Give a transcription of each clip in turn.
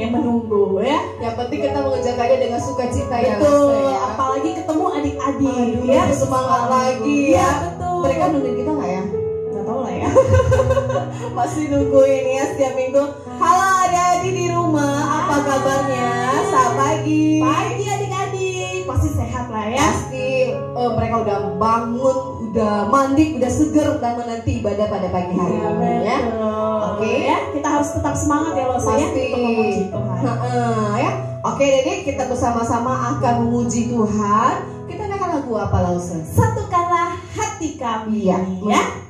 yang menunggu ya. Yang penting kita mengerjakannya dengan sukacita ya. Betul. Ya. Apalagi ketemu adik-adik ya, semangat lagi ya. Betul. Mereka nungguin kita nggak ya? Nggak tahu lah ya. Masih nungguin ya setiap minggu. Halo adik-adik di rumah, apa kabarnya? Selamat pagi. Pagi adik-adik. Pasti sehat lah ya. Pasti mereka udah bangun, udah mandi, udah seger dan menanti ibadah pada pagi hari ini ya. Oke ya, kita harus tetap semangat ya Losa ya untuk memuji Tuhan. Ya. Oke, jadi kita bersama-sama akan memuji Tuhan. Kita akan lagu apa Losa? Satukanlah hati kami ya.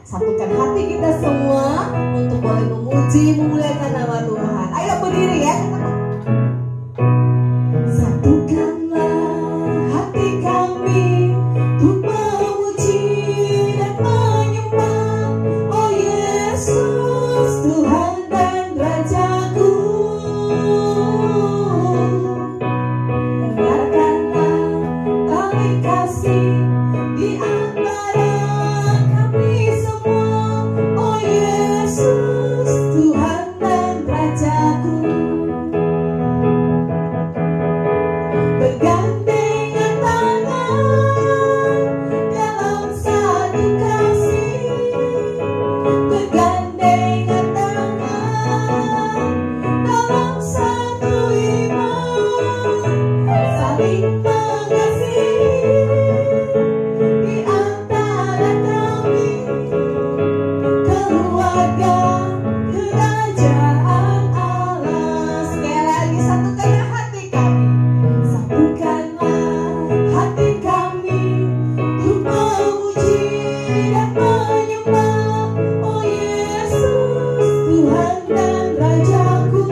Satukan hati kita semua untuk boleh memuji, memuliakan nama Tuhan. Ayo berdiri ya. Satukanlah hati kami untuk memuji dan menyembah, oh Yesus Tuhan dan Rajaku. Eratkanlah tali kasih di antara kami semua, oh Yesus Tuhan dan Rajaku. Bergandengan tangan dalam satu kasih, bergandengan tangan dalam satu iman, saling mengasihi di antara kami, keluarga kerajaan Allah. Sekali lagi, satukanlah hati kami. Satukanlah hati kami untuk memuji dan menyembah, oh Yesus Tuhan dan Rajaku.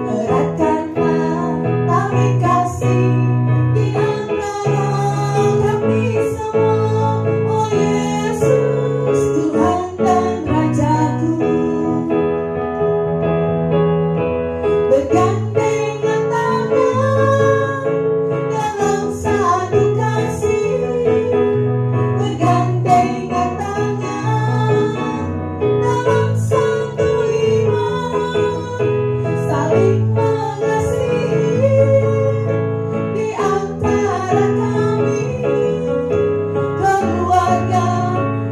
Eratkanlah tali kasih di antara kami semua, oh Yesus Tuhan dan Rajaku. Bergandengan tangan dalam satu kasih, bergandengan tangan dalam satu iman, saling mengasihi di antara kami, keluarga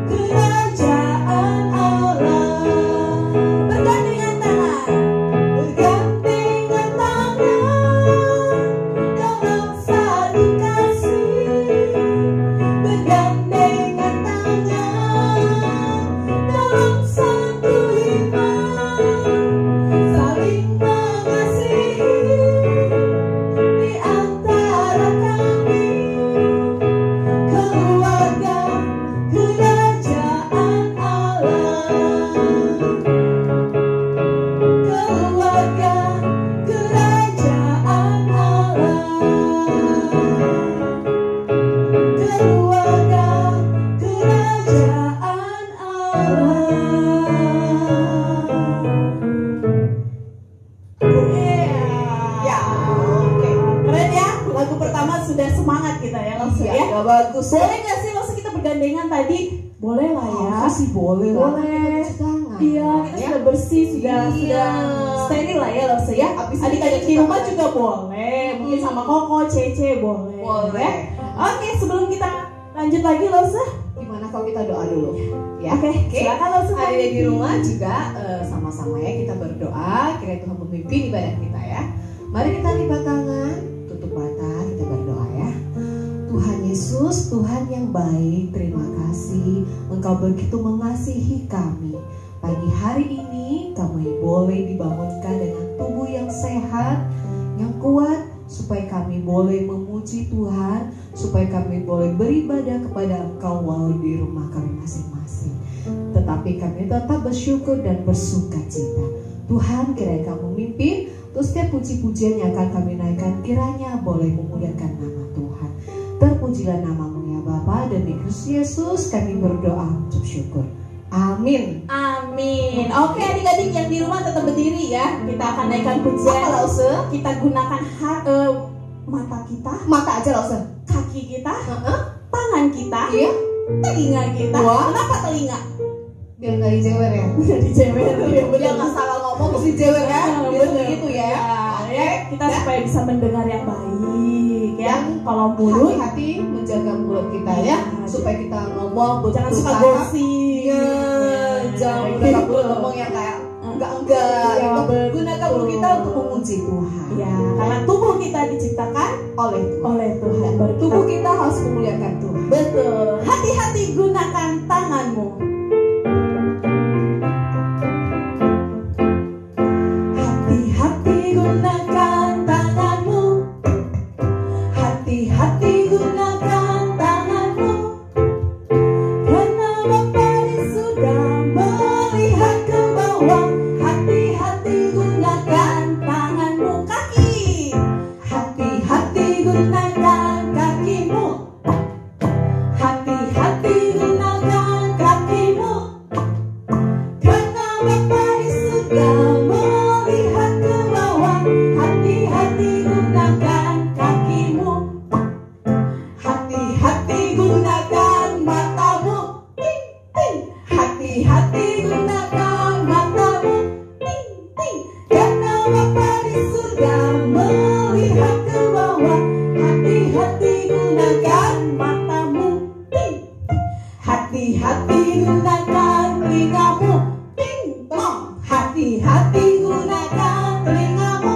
kerajaan Allah. Bergandengan tangan, bergandengan tangan dalam satu kasih, bergandengan tangan dalam satu iman, saling mengasihi di antara kami, keluarga kerajaan Allah. Keluarga kerajaan Allah. Keluarga kerajaan Allah. Ya, oke. Keren ya, lagu pertama sudah semangat kita ya langsung ya. Iya, bagus. Boleh nggak sih langsung kita bergandengan tadi? Boleh lah ya. Sih boleh lah. Boleh. Iya, kita sudah bersih, sudah steril lah ya langsung ya. Adik-adik di rumah juga boleh. Mungkin sama Koko, Cece boleh. Boleh. Oke, sebelum kita lanjut lagi Losa, Gimana kalau kita doa dulu? Ya. Oke, silakan Losa. Adik di rumah juga sama-sama ya kita berdoa, kiranya Tuhan memimpin ibadah kita ya. Mari kita lipat tangan, tutup mata, kita berdoa ya. Tuhan Yesus, Tuhan yang baik, terima kasih Engkau begitu mengasihi kami. Pagi hari ini kami boleh dibangunkan dengan tubuh yang sehat, yang kuat, supaya kami boleh memuji Tuhan, supaya kami boleh beribadah kepada Engkau walau di rumah kami masing-masing. Tetapi kami tetap bersyukur dan bersuka cita. Tuhan, kiranya Kamu memimpin, terus setiap puji-pujian yang akan kami naikkan kiranya boleh memuliakan nama Tuhan. Terpujilah nama-Mu ya Bapa, demi Kristus Yesus kami berdoa ucap syukur. Amin. Amin. Oke adik-adik yang di rumah tetap berdiri ya. Kita akan naikkan pujian. Apa Lause? Kita gunakan mata kita, Mata aja Lause. kaki kita, tangan kita, Iya. telinga kita. Wah. Kenapa telinga? Biar gak dijewer ya. Udah dijewer ya. Biar gak salah ngomong terus dijewer ya. Biar begitu ya. Ya, kita supaya bisa mendengar yang baik ya. Kalau mulut Hati-hati menjaga mulut kita ya, supaya kita ngomong jangan suka berkata-kata. gosip. Iya, jangan gunakan mulut ngomong yang kayak enggak. Ya, betul. Gunakan mulut kita untuk memuji Tuhan. Ya, karena tubuh kita diciptakan Oleh Tuhan. oleh Tuhan. Baru Tubuh kita harus memuliakan Tuhan. betul. Hati-hati gunakan tanganmu. Hati-hati gunakan tanganmu. Hati-hati gunakan tanganmu. Karena Bapa di surga melihat ke bawah. Hati-hati gunakan tanganmu. Kaki. Hati-hati gunakan kakimu. Hati-hati gunakan kakimu. Karena Bapa di surga melihat ke bawah. Hati-hati gunakan kakimu. Hati-hati gunakan matamu. Ting, ting. Hati-hati gunakan matamu. Ting, ting. Karena Bapa di surga melihat ke bawah. Hati-hati gunakan matamu. Ting, ting. Hati-hati gunakan telingamu. Ting, tong. Hati-hati gunakan telingamu.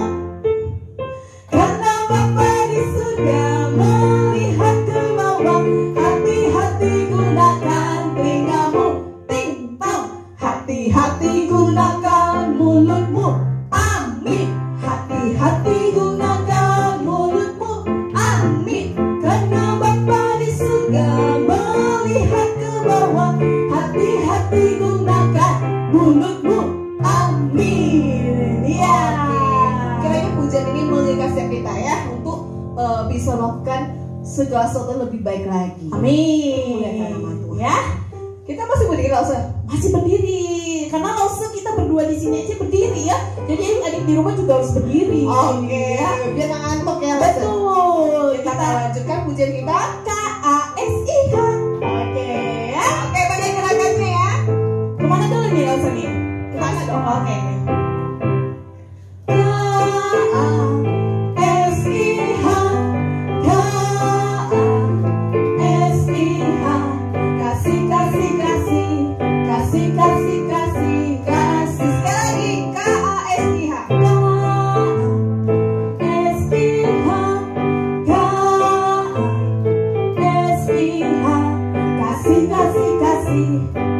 Karena Bapa di surga melihat ke bawah. Hati-hati gunakan telingamu. Ting, tong. Hati-hati gunakan mulutmu. Amin. Hati-hati gunakan mulutmu. Amin. Karena Bapa di surga melihat ke bawah. Hati-hati gunakan mulutmu. Amin. Ya. Kiranya pujian ini mengingatkan kita ya untuk bisa melakukan segala sesuatu lebih baik lagi. Muliakan nama Amin. Tuhan. Ya. Kita masih berdiri Lause. Masih berdiri. Karena Lause kita berdua di sini aja berdiri ya. Jadi adik di rumah juga harus berdiri. Oke, Ya. biar nggak ngantuk ya Lause. Betul. Kita lanjutkan pujian kita. KASIH. Oke ya. Oke, bagian gerakannya ya. Kemana dulu nih Lause nih? Kemana dong? Oke. Kasih, kasih, kasih. Kasih, kasih, kasih. Kasih. Sekali lagi, KASIH. Kasih, kasih, kasih.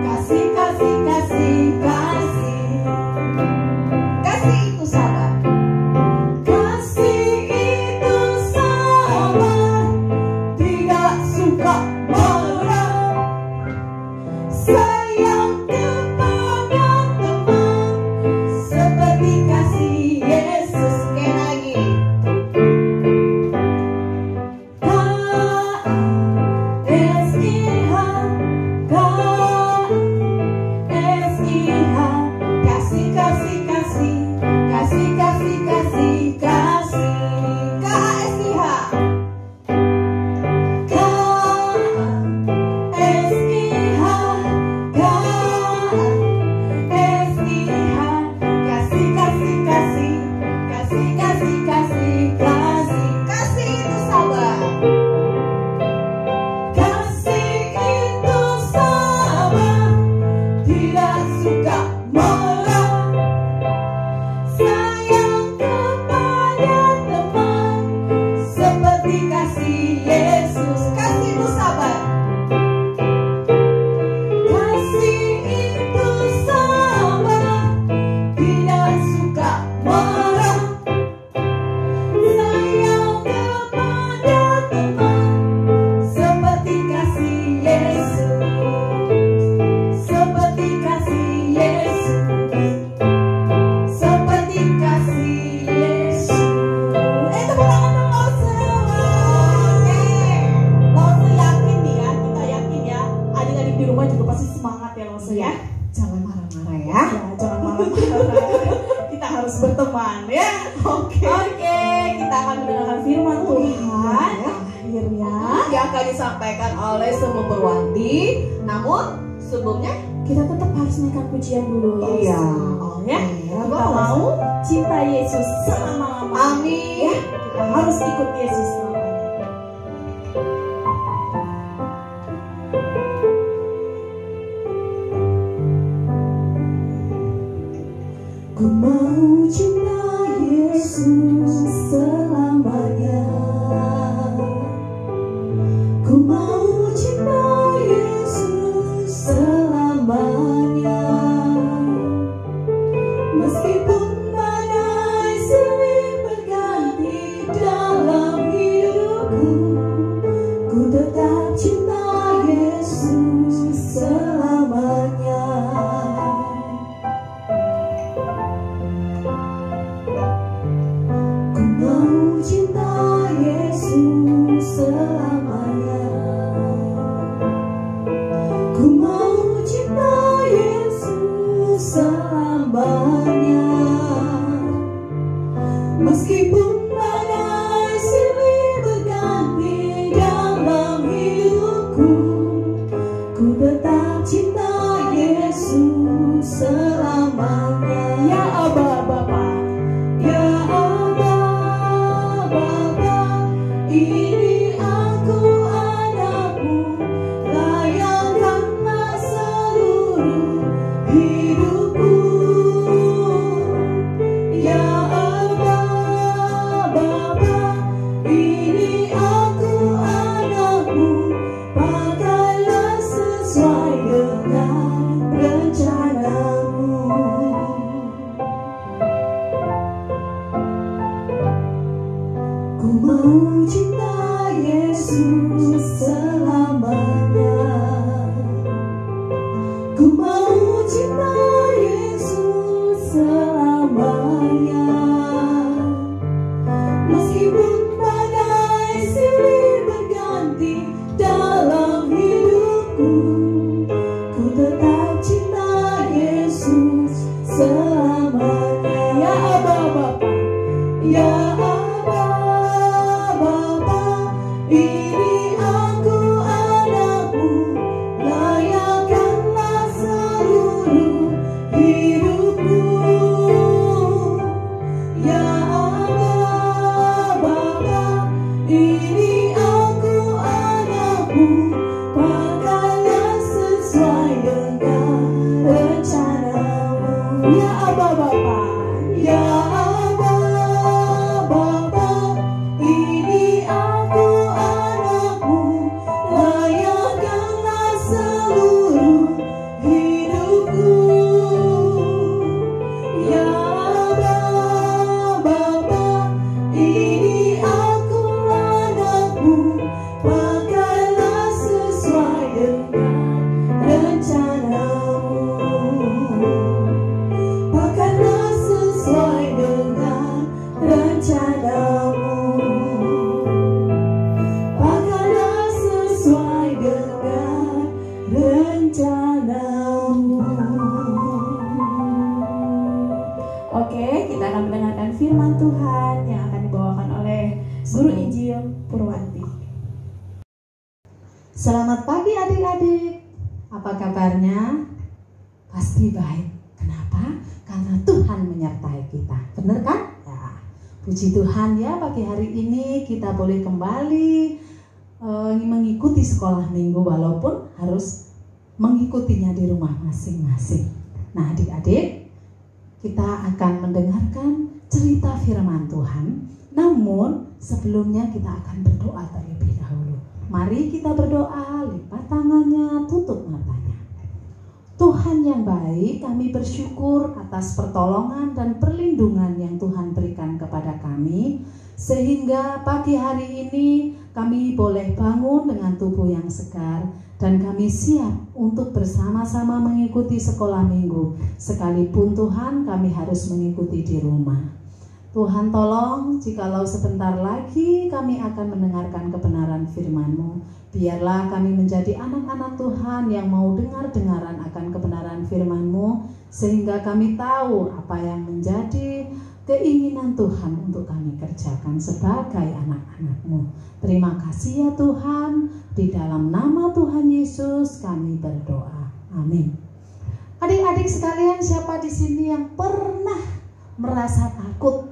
Kasih, kasih, kasih. Kasih. teman-teman ya. Oke, kita akan mendengarkan firman Tuhan. Akhirnya yang akan disampaikan oleh Semu Purwanti. Namun sebelumnya kita tetap harus naikkan pujian dulu. Iya. Ya. Kita mau cinta Yesus selama-lamanya. Amin. Ya, kita harus ikut Yesus selamanya. Ku mau cinta Yesus selamanya. Ku mau cinta Yesus selamanya. Meskipun badai silih berganti dalam hidupku, ku tetap cinta Yesus selamanya. Ku mau cinta Yesus selamanya. Ku mau cinta Yesus selamanya. Meskipun badai silih berganti dalam hidupku, ku tetap cinta Yesus selamanya. Ya Aba Bapa, ya Aba Bapa, ini aku anakmu, layakkanlah seluruh hidupku. Ya Aba Bapa, ini aku anakmu, pakailah sesuai dengan rencanamu. Ku mau cinta Yesus selamanya. Ku mau cinta Yesus selamanya. Meskipun badai silih berganti dalam hidupku, ku tetap cinta Yesus selamanya. Ya Aba Bapa, ya Aba Bapa, ini aku anakmu, layakkanlah seluruh hidupku. Ya Aba Bapa, ini aku anakmu, pakailah sesuai dengan rencanamu. Ya Aba Bapa, ya Aba Bapa, ini aku anakmu, layakkanlah seluruh hidupku. Ya Aba Bapa, ini aku anakmu, pakailah sesuai dengan rencanamu. Pakailah sesuai dengan rencanamu. Pakailah sesuai dengan rencanamu. Oke, kita akan mendengarkan firman Tuhan yang akan dibawakan oleh Guru Injil Purwanti. Selamat pagi adik-adik. Apa kabarnya? Pasti baik. Kenapa? Karena Tuhan menyertai kita. Benar kan? Ya. Puji Tuhan ya, pagi hari ini kita boleh kembali mengikuti sekolah minggu walaupun harus mengikutinya di rumah masing-masing. Nah adik-adik, kita akan mendengarkan cerita firman Tuhan. Namun sebelumnya kita akan berdoa terlebih dahulu. Mari kita berdoa, lipat tangannya, tutup matanya. Tuhan yang baik, kami bersyukur atas pertolongan dan perlindungan yang Tuhan berikan kepada kami, sehingga pagi hari ini kami boleh bangun dengan tubuh yang segar dan kami siap untuk bersama-sama mengikuti sekolah minggu, sekalipun Tuhan kami harus mengikuti di rumah. Tuhan tolong, jikalau sebentar lagi kami akan mendengarkan kebenaran firman-Mu, biarlah kami menjadi anak-anak Tuhan yang mau dengar-dengaran akan kebenaran firman-Mu, sehingga kami tahu apa yang menjadi keinginan Tuhan untuk kami kerjakan sebagai anak-anak-Mu. Terima kasih ya Tuhan, di dalam nama Tuhan Yesus kami berdoa. Amin. Adik-adik sekalian, siapa di sini yang pernah merasa takut?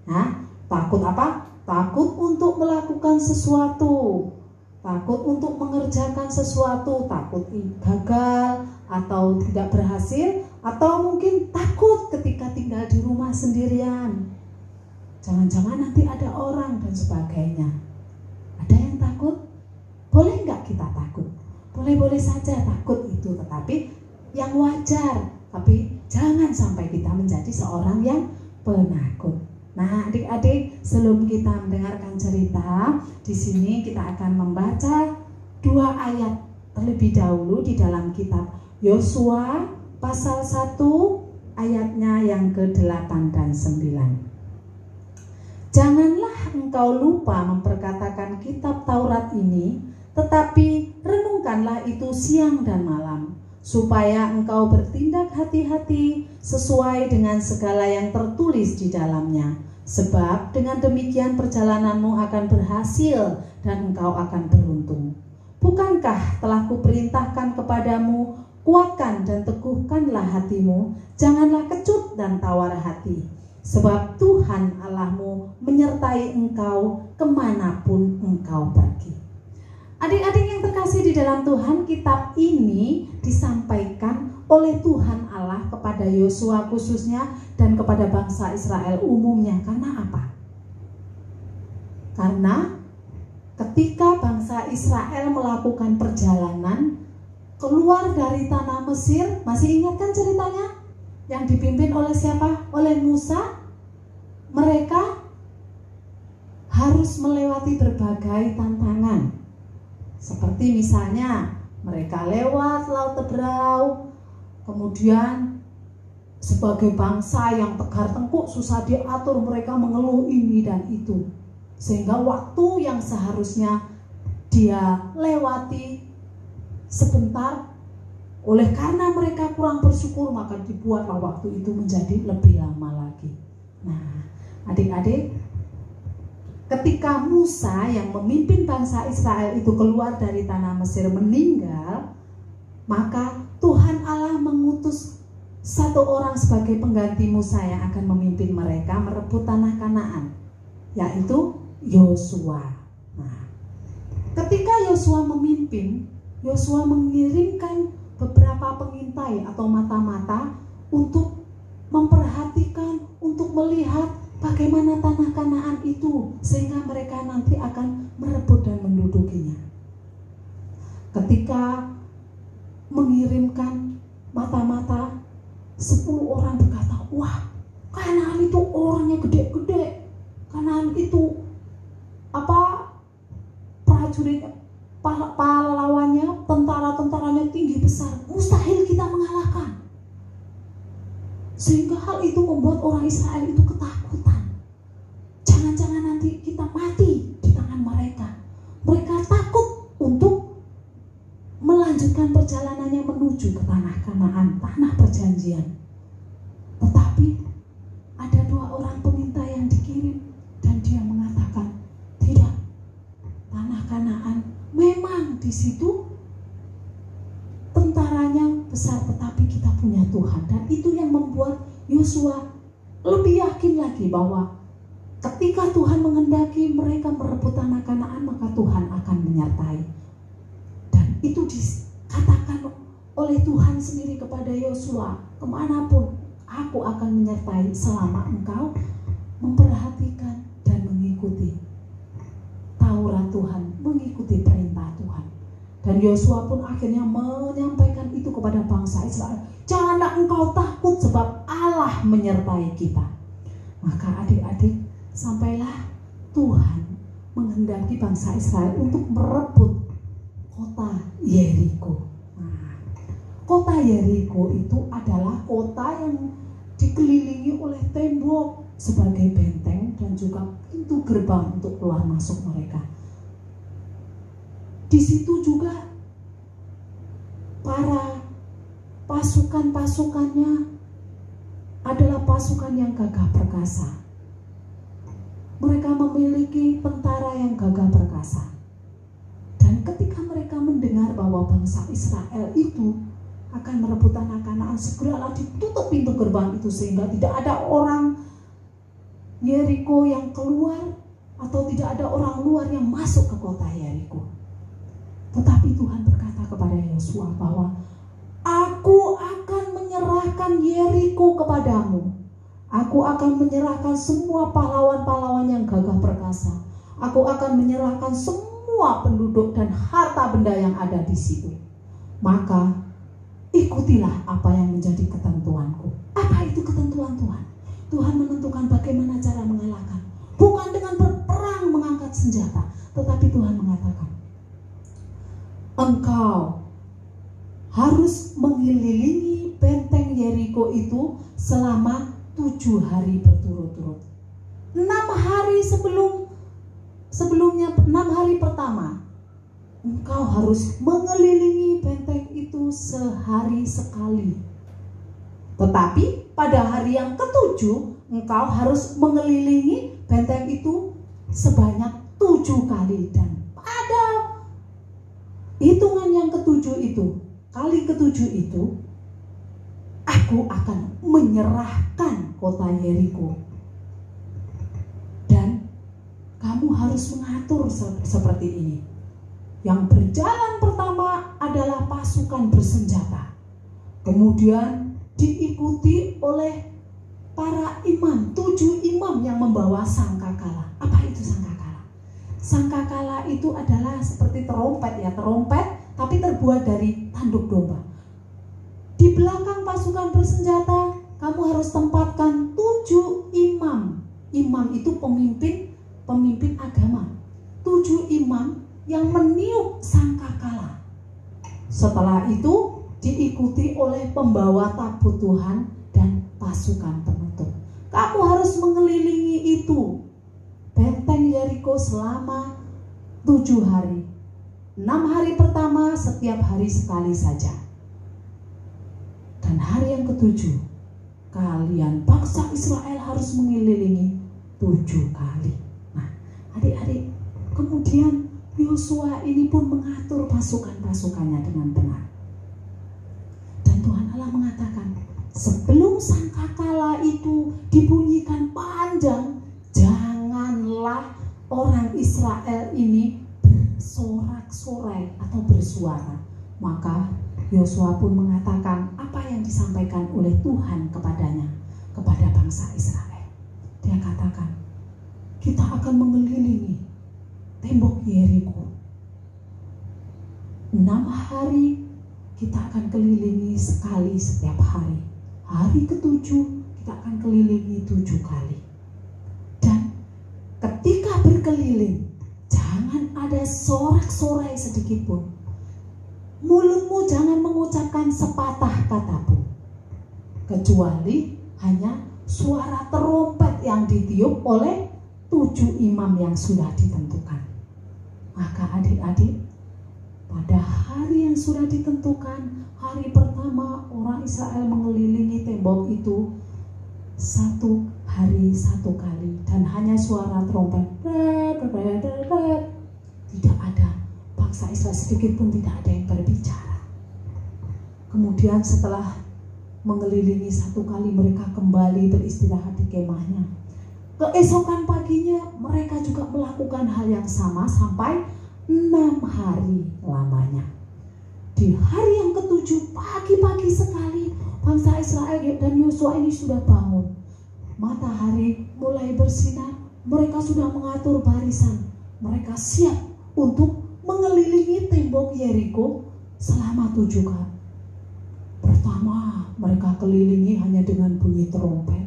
Nah, takut apa? Takut untuk melakukan sesuatu, takut untuk mengerjakan sesuatu, takut gagal atau tidak berhasil, atau mungkin takut ketika tinggal di rumah sendirian. Jangan-jangan nanti ada orang dan sebagainya. Ada yang takut? Boleh nggak kita takut? Boleh-boleh saja takut itu, tetapi yang wajar. Tapi jangan sampai kita menjadi seorang yang penakut. Nah, adik-adik, sebelum kita mendengarkan cerita, di sini kita akan membaca 2 ayat terlebih dahulu di dalam kitab Yosua pasal 1 ayatnya yang ke-8 dan 9. Janganlah engkau lupa memperkatakan kitab Taurat ini, tetapi renungkanlah itu siang dan malam, supaya engkau bertindak hati-hati sesuai dengan segala yang tertulis di dalamnya. Sebab dengan demikian perjalananmu akan berhasil dan engkau akan beruntung. Bukankah telah kuperintahkan kepadamu, kuatkan dan teguhkanlah hatimu, janganlah kecut dan tawar hati. Sebab Tuhan Allahmu menyertai engkau kemanapun engkau pergi. Adik-adik yang terkasih di dalam Tuhan, kitab ini disampaikan oleh Tuhan Allah kepada Yosua khususnya dan kepada bangsa Israel umumnya. Karena apa? Karena ketika bangsa Israel melakukan perjalanan keluar dari tanah Mesir, masih ingat kan ceritanya? Yang dipimpin oleh siapa? Oleh Musa. Mereka harus melewati berbagai tantangan. Seperti misalnya mereka lewat Laut Teberau, kemudian sebagai bangsa yang tegar tengkuk, susah diatur, mereka mengeluh ini dan itu. Sehingga waktu yang seharusnya dia lewati sebentar, oleh karena mereka kurang bersyukur, maka dibuatlah waktu itu menjadi lebih lama lagi. Nah, adik-adik, ketika Musa yang memimpin bangsa Israel itu keluar dari tanah Mesir meninggal, maka Tuhan Allah mengutus satu orang sebagai pengganti Musa yang akan memimpin mereka merebut tanah Kanaan, yaitu Yosua. Nah, ketika Yosua memimpin, Yosua mengirimkan beberapa pengintai atau mata-mata untuk memperhatikan, untuk melihat bagaimana tanah Kanaan itu, sehingga mereka nanti akan merebut dan mendudukinya. Ketika mengirimkan mata-mata, 10 orang berkata, wah, Kanaan itu orangnya gede-gede, Kanaan itu prajuritnya, pahlawannya, tentara-tentaranya tinggi besar, mustahil kita mengalahkan. Sehingga hal itu membuat orang Israel itu ketakutan. Jangan-jangan nanti kita mati di tangan mereka. Mereka takut untuk melanjutkan perjalanannya menuju ke tanah Kanaan, tanah perjanjian. Tetapi ada 2 orang pengintai yang dikirim, dan dia mengatakan, tidak, tanah Kanaan memang di situ tentaranya besar, tetapi kita punya Tuhan. Dan itu yang membuat Yosua lebih yakin lagi bahwa ketika Tuhan menghendaki mereka merebut tanah Kanaan, maka Tuhan akan menyertai. Dan itu dikatakan oleh Tuhan sendiri kepada Yosua, kemanapun aku akan menyertai selama engkau memperhatikan dan mengikuti Taurat Tuhan, mengikuti perintah Tuhan. Dan Yosua pun akhirnya menyampaikan itu kepada bangsa Israel. Janganlah engkau takut, sebab Allah menyertai kita. Maka adik-adik, sampailah Tuhan menghendaki bangsa Israel untuk merebut kota Yeriko. Nah, kota Yeriko itu adalah kota yang dikelilingi oleh tembok sebagai benteng dan juga pintu gerbang untuk keluar masuk mereka. Di situ juga para pasukan-pasukannya adalah pasukan yang gagah perkasa. perkasa. Mereka memiliki tentara yang gagah perkasa. Dan ketika mereka mendengar bahwa bangsa Israel itu akan merebut tanah Kanaan, segeralah ditutup pintu gerbang itu sehingga tidak ada orang Yeriko yang keluar atau tidak ada orang luar yang masuk ke kota Yeriko. Tetapi Tuhan berkata kepada Yosua bahwa Aku akan menyerahkan Yeriko kepadamu. Aku akan menyerahkan semua pahlawan-pahlawan yang gagah perkasa. Aku akan menyerahkan semua penduduk dan harta benda yang ada di situ. Maka ikutilah apa yang menjadi ketentuanku. Apa itu ketentuan Tuhan? Tuhan menentukan bagaimana cara mengalahkan. Bukan dengan berperang mengangkat senjata, tetapi Tuhan mengatakan, engkau harus mengelilingi benteng Yeriko itu selama 7 hari berturut-turut. 6 hari sebelumnya 6 hari pertama engkau harus mengelilingi benteng itu sehari sekali. Tetapi pada hari yang ke-7 engkau harus mengelilingi benteng itu sebanyak 7 kali. Dan pada hitungan yang ke-7 itu, kali ke-7 itu, aku akan menyerahkan kota Yeriko. Dan kamu harus mengatur seperti ini. Yang berjalan pertama adalah pasukan bersenjata. Kemudian diikuti oleh para imam, 7 imam yang membawa sangkakala. Apa itu sangkakala? Sangkakala itu adalah seperti terompet ya, terompet tapi terbuat dari tanduk domba. Di belakang pasukan bersenjata, kamu harus tempatkan 7 imam. Imam itu pemimpin agama. 7 imam yang meniup sangkakala. Setelah itu diikuti oleh pembawa tabut Tuhan dan pasukan penutup. Kamu harus mengelilingi itu benteng Yeriko selama 7 hari. 6 hari pertama setiap hari sekali saja. Dan hari yang ke-7 kalian bangsa Israel harus mengelilingi 7 kali. Nah, adik-adik, kemudian Yosua ini pun mengatur pasukan-pasukannya dengan benar. Dan Tuhan Allah mengatakan, sebelum sangkakala itu dibunyikan panjang, janganlah orang Israel ini bersorak-sorai atau bersuara. Maka Yosua pun mengatakan apa yang disampaikan oleh Tuhan kepadanya, kepada bangsa Israel. Dia katakan, kita akan mengelilingi tembok Yeriko. 6 hari kita akan kelilingi sekali setiap hari. Hari ke-7 kita akan kelilingi 7 kali. Dan ketika berkeliling, jangan ada sorak-sorai sedikit pun. Mulutmu jangan mengucapkan sepatah kata pun, kecuali hanya suara terompet yang ditiup oleh 7 imam yang sudah ditentukan. Maka adik-adik, pada hari yang sudah ditentukan, hari pertama orang Israel mengelilingi tembok itu 1 hari 1 kali. Dan hanya suara terompet. Tidak ada bangsa Israel sedikit pun tidak ada yang berbicara. Kemudian setelah mengelilingi 1 kali, mereka kembali beristirahat di kemahnya. Keesokan paginya mereka juga melakukan hal yang sama sampai 6 hari lamanya. Di hari yang ke-7 pagi-pagi sekali bangsa Israel dan Yosua ini sudah bangun. Matahari mulai bersinar, mereka sudah mengatur barisan. Mereka siap untuk mengelilingi tembok Yeriko selama 7 kali. Pertama mereka kelilingi hanya dengan bunyi terompet.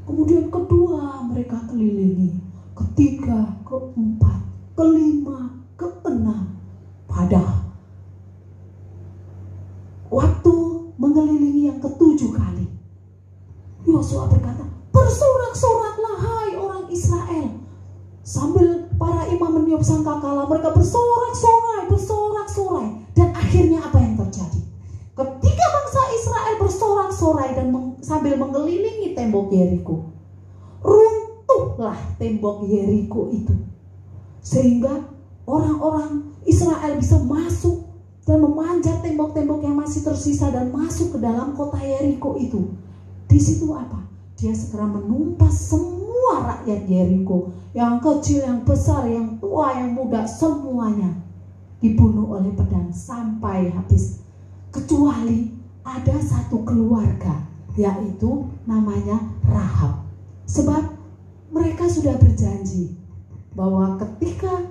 Kemudian kedua mereka kelilingi, ketiga, keempat, kelima, keenam. Pada waktu mengelilingi yang ke-7 kali, Yosua berkata, bersorak-soraklah hai orang Israel. Sambil para imam meniup sangkakala, mereka bersorak-sorai. Dan akhirnya apa yang terjadi? Ketika bangsa Israel bersorak-sorai dan sambil mengelilingi tembok Yeriko, runtuhlah tembok Yeriko itu. Sehingga orang-orang Israel bisa masuk dan memanjat tembok-tembok yang masih tersisa dan masuk ke dalam kota Yeriko itu. Di situ apa? Dia segera menumpas semua rakyat Yeriko, yang kecil, yang besar, yang tua, yang muda, semuanya dibunuh oleh pedang sampai habis. Kecuali ada satu keluarga, yaitu namanya Rahab. Sebab mereka sudah berjanji bahwa ketika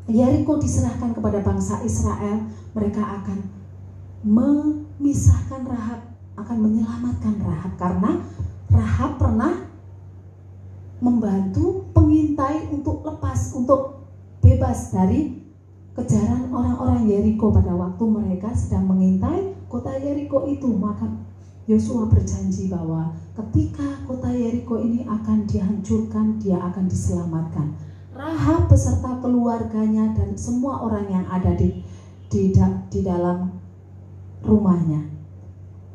Yeriko diserahkan kepada bangsa Israel, mereka akan memisahkan Rahab, akan menyelamatkan Rahab, karena Rahab pernah membantu pengintai untuk lepas, untuk bebas dari kejaran orang-orang Yeriko pada waktu mereka sedang mengintai kota Yeriko itu. Maka Yosua berjanji bahwa ketika kota Yeriko ini akan dihancurkan, dia akan diselamatkan. Rahab beserta keluarganya dan semua orang yang ada di dalam rumahnya,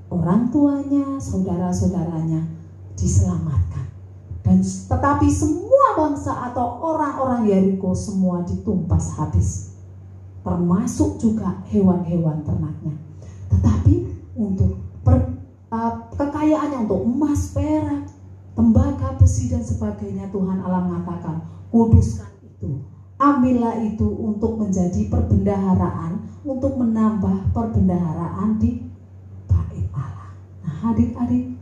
orang tuanya, saudara-saudaranya diselamatkan. Dan tetapi semua bangsa atau orang-orang Yeriko semua ditumpas habis, termasuk juga hewan-hewan ternaknya. Tetapi untuk kekayaannya, untuk emas, perak, tembaga, besi dan sebagainya, Tuhan Allah mengatakan, kuduskan itu, ambillah itu untuk menjadi perbendaharaan, untuk menambah perbendaharaan di bait Allah. Nah, adik-adik,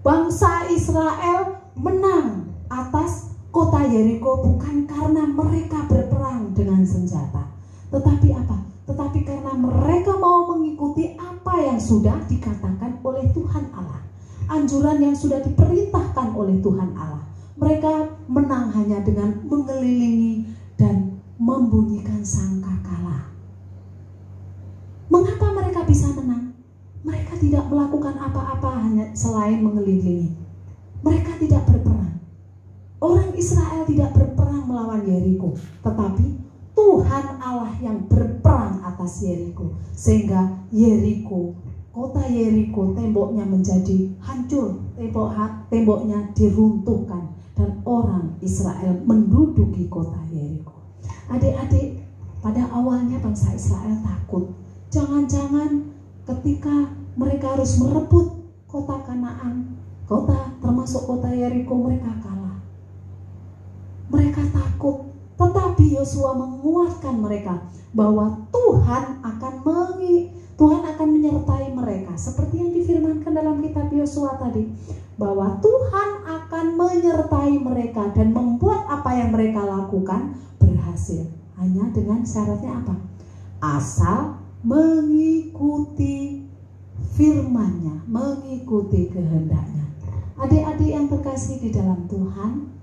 bangsa Israel menang atas kota Yeriko bukan karena mereka berperang dengan senjata, tetapi apa? Tetapi karena mereka mau mengikuti apa yang sudah dikatakan oleh Tuhan Allah, anjuran yang sudah diperintahkan oleh Tuhan Allah. Mereka menang hanya dengan mengelilingi dan membunyikan sangkakala. Mengapa mereka bisa menang? Mereka tidak melakukan apa-apa hanya selain mengelilingi. Mereka tidak berperang. Orang Israel tidak berperang melawan Yeriko, tetapi Tuhan Allah yang berperang atas Yeriko, sehingga Yeriko, kota Yeriko, temboknya menjadi hancur, temboknya diruntuhkan, dan orang Israel menduduki kota Yeriko. Adik-adik, pada awalnya bangsa Israel takut, jangan-jangan ketika mereka harus merebut kota Kanaan, kota termasuk kota Yeriko, mereka kalah. Mereka takut, tetapi Yosua menguatkan mereka bahwa Tuhan akan menyertai mereka, seperti yang difirmankan dalam kitab Yosua tadi, bahwa Tuhan akan menyertai mereka dan membuat apa yang mereka lakukan berhasil. Hanya dengan syaratnya apa? Asal mengikuti firman-Nya, mengikuti kehendak-Nya. Adik-adik yang terkasih di dalam Tuhan,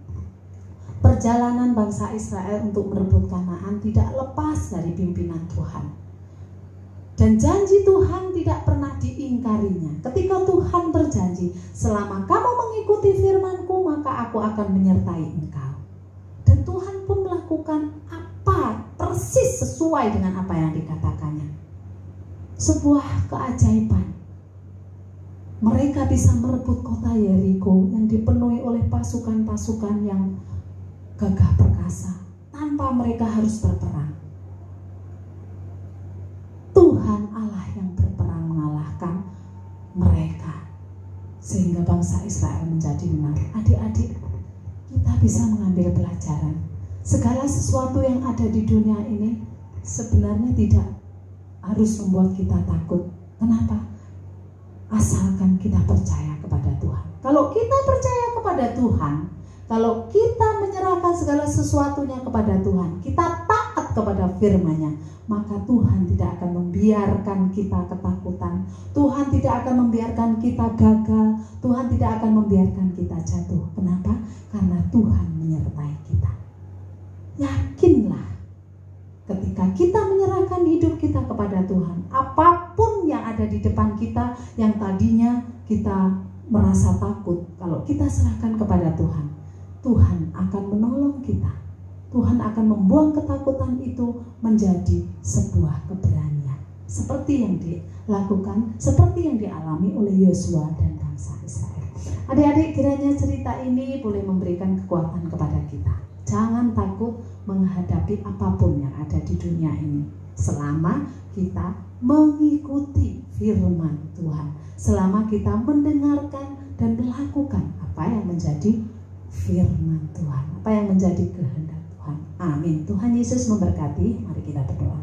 perjalanan bangsa Israel untuk merebut Kanaan tidak lepas dari pimpinan Tuhan. Dan janji Tuhan tidak pernah diingkarinya. Ketika Tuhan berjanji, selama kamu mengikuti firman-Ku, maka Aku akan menyertai engkau. Dan Tuhan pun melakukan apa persis sesuai dengan apa yang dikatakannya. Sebuah keajaiban. Mereka bisa merebut kota Yeriko yang dipenuhi oleh pasukan-pasukan yang gagah perkasa tanpa mereka harus berperang. Tuhan Allah yang berperang mengalahkan mereka sehingga bangsa Israel menjadi menang. Adik-adik, kita bisa mengambil pelajaran. Segala sesuatu yang ada di dunia ini sebenarnya tidak harus membuat kita takut. Kenapa? Asalkan kita percaya kepada Tuhan. Kalau kita percaya kepada Tuhan, kalau kita menyerahkan segala sesuatunya kepada Tuhan, kita taat kepada firman-Nya, maka Tuhan tidak akan membiarkan kita ketakutan. Tuhan tidak akan membiarkan kita gagal. Tuhan tidak akan membiarkan kita jatuh. Kenapa? Karena Tuhan menyertai kita. Yakinlah, ketika kita menyerahkan hidup kita kepada Tuhan, apapun yang ada di depan kita yang tadinya kita merasa takut, kalau kita serahkan kepada Tuhan, Tuhan akan menolong kita. Tuhan akan membuang ketakutan itu menjadi sebuah keberanian. Seperti yang dilakukan, seperti yang dialami oleh Yosua dan bangsa Israel. Adik-adik, kiranya cerita ini boleh memberikan kekuatan kepada kita. Jangan takut menghadapi apapun yang ada di dunia ini, selama kita mengikuti firman Tuhan, selama kita mendengarkan dan melakukan apa yang menjadi firman Tuhan, apa yang menjadi kehendak Tuhan. Amin. Tuhan Yesus memberkati. Mari kita berdoa.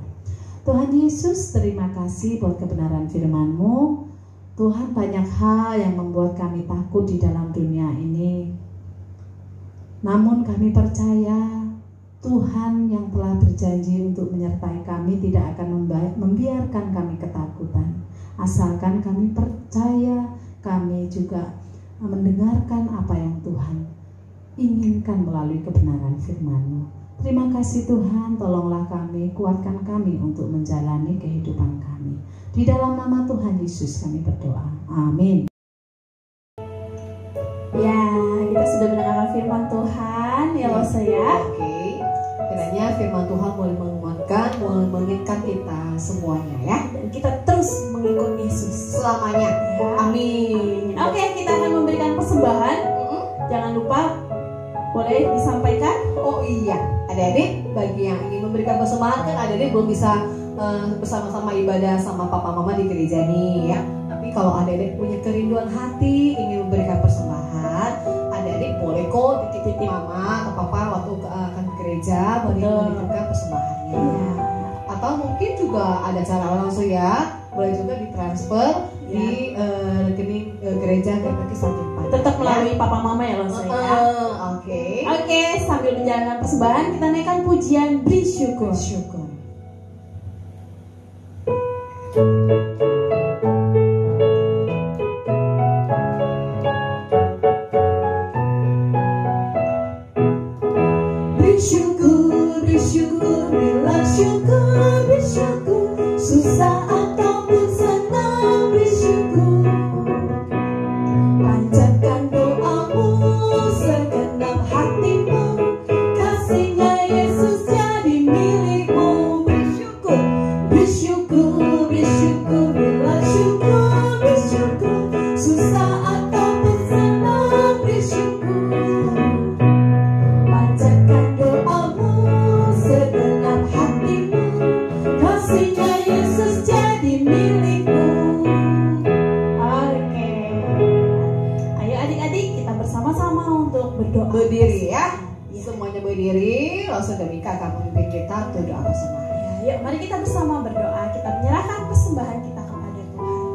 Tuhan Yesus, terima kasih buat kebenaran firman-Mu. Tuhan, banyak hal yang membuat kami takut di dalam dunia ini. Namun kami percaya Tuhan yang telah berjanji untuk menyertai kami tidak akan membiarkan kami ketakutan. Asalkan kami percaya, kami juga mendengarkan apa yang Tuhan inginkan melalui kebenaran firman-Mu. Terima kasih Tuhan, tolonglah kami, kuatkan kami untuk menjalani kehidupan kami. Di dalam nama Tuhan Yesus kami berdoa. Amin. Ya, kita sudah mendengarkan firman Tuhan ya Lose ya. Oke. Kiranya firman Tuhan boleh menguatkan, boleh mengingatkan kita semuanya ya. Dan kita terus mengikuti Yesus Selamanya. ya. Amin. Oke, kita akan memberikan persembahan. Jangan lupa boleh disampaikan. Oh iya, adik-adik bagi yang ingin memberikan persembahan, kan adik-adik belum bisa bersama-sama ibadah sama papa mama di gereja nih ya. Tapi kalau adik-adik punya kerinduan hati ingin memberikan persembahan, adik-adik boleh kok titip mama atau papa waktu akan ke gereja boleh menitipkan persembahannya. Ya. Atau mungkin juga ada cara langsung ya, boleh juga ditransfer di rekening gereja GPK Tanjung Padang. Tetap melalui papa mama ya Lose ya. Oke, sambil menjalankan persembahan kita naikkan pujian beri syukur. Bersyukur, bilang syukur, bersyukur, susah ataupun senang bersyukur. Panjatkan doamu segenap hatimu, kasihnya Yesus jadi milikmu. Bersyukur, bersyukur, bersyukur, bilang syukur, bersyukur, susah ataupun senang bersyukur. Panjatkan doamu segenap hatimu, kasihnya Yesus jadi milikmu. Oke. Ayo adik-adik kita bersama-sama untuk berdoa. Berdiri ya. Semuanya berdiri, langsung Mika akan memimpin kita untuk doa persembahan. Yuk mari kita bersama berdoa. Kita menyerahkan persembahan kita kepada Tuhan.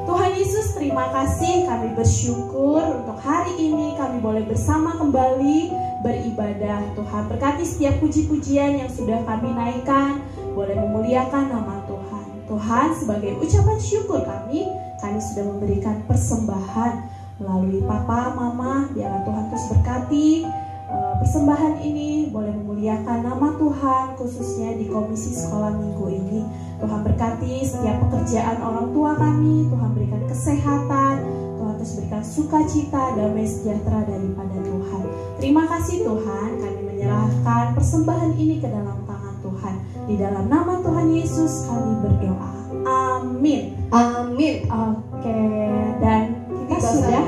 Tuhan Yesus, terima kasih, kami bersyukur untuk hari ini kami boleh bersama kembali beribadah. Tuhan berkati setiap puji-pujian yang sudah kami naikkan, boleh memuliakan nama Tuhan. Tuhan, sebagai ucapan syukur kami sudah memberikan persembahan melalui papa, mama. Biarlah Tuhan terus berkati persembahan ini boleh memuliakan nama Tuhan, khususnya di komisi sekolah minggu ini. Tuhan berkati setiap pekerjaan orang tua kami, Tuhan berikan kesehatan, Tuhan terus berikan sukacita, damai sejahtera daripada Tuhan. Terima kasih Tuhan, kami menyerahkan persembahan ini ke dalam tangan Tuhan. Di dalam nama Tuhan Yesus kami berdoa. Amin. Amin. Oke, dan kita sudah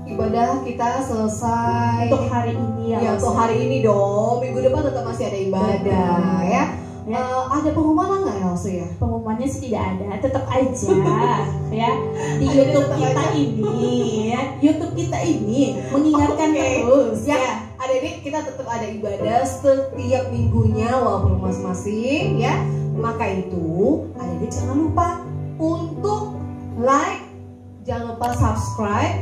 ibadah kita selesai untuk hari ini ya. Untuk hari ini dong, minggu depan tetap masih ada ibadah ya. Ada pengumuman nggak ya Elsa ya? Pengumumannya sih tidak ada, tetap aja ya di YouTube kita ini ya. YouTube kita ini mengingatkan terus ya. Adik-adik kita tetap ada ibadah setiap minggunya walaupun masing-masing ya. Maka itu adik-adik jangan lupa untuk like, jangan lupa subscribe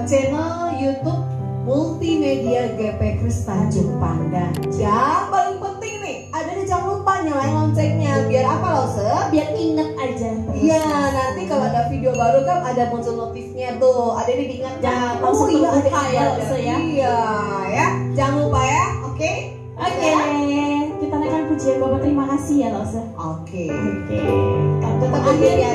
channel YouTube Multimedia GPK Tanjung Padang. Yang paling penting nih, ada jangan lupa nyalain loncengnya. Biar apa loh, biar inget aja. Iya, nanti kalau ada video baru kan ada muncul notifnya tuh. Ada yang diingatkan. Langsung iya ada ya, Iya ya. Jangan lupa ya. Oke. Kita naikkan pujian Bapak, terima kasih ya Lose. Oke. Tetap berdiri ya.